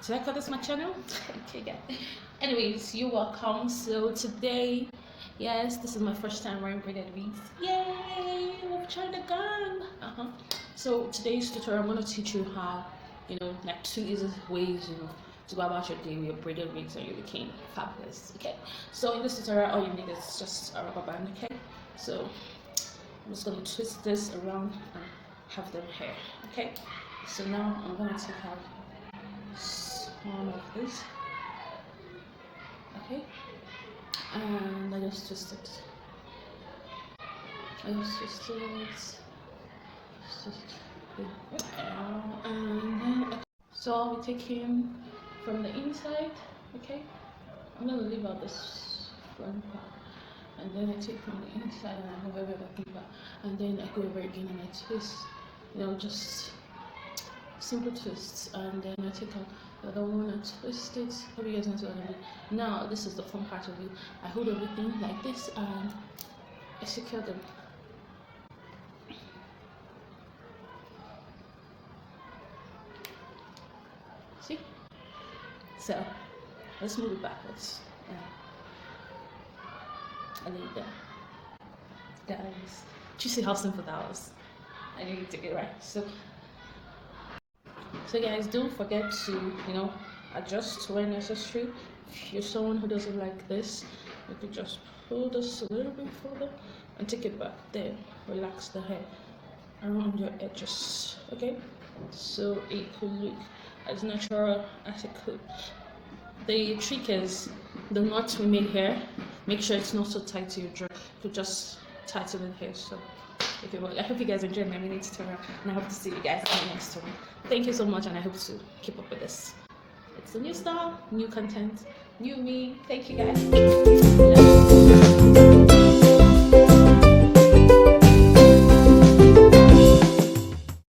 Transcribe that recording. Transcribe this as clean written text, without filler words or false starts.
Should I call this my channel? Okay, guys. Anyways, you're welcome. So today, yes, this is my first time wearing braided wigs. Yay! We've tried the gun. So today's tutorial, I'm gonna teach you how, like 2 easy ways, to go about your day with your braided wigs and you became fabulous. Okay. So in this tutorial, all you need is just a rubber band. Okay. So I'm just gonna twist this around and have them here. Okay. So now I'm gonna take out some of this. Okay. And I just twist it. And then so I'll be taking from the inside. Okay. I'm gonna leave out this front part, and then I take from the inside and I move over back, and then I go over again and I twist. Just simple twists, and then I take out the other one and twist it. Hope you guys know what I mean. Now this is the fun part of it. I hold everything like this and I secure them. See? So let's move it backwards. I need that. Guys, do you see how simple that was? I need to get right. So guys, don't forget to adjust where necessary. If you're someone who doesn't like this, you could just pull this a little bit further and take it back. Then relax the hair around your edges. Okay, so it could look as natural as it could. The trick is the knots we made here, make sure it's not so tight to your jaw. You could just tighten it here. So okay, well, I hope you guys enjoyed my mini tutorial, and I hope to see you guys in the next one. Thank you so much, and I hope to keep up with this. It's a new style, new content, new me. Thank you guys.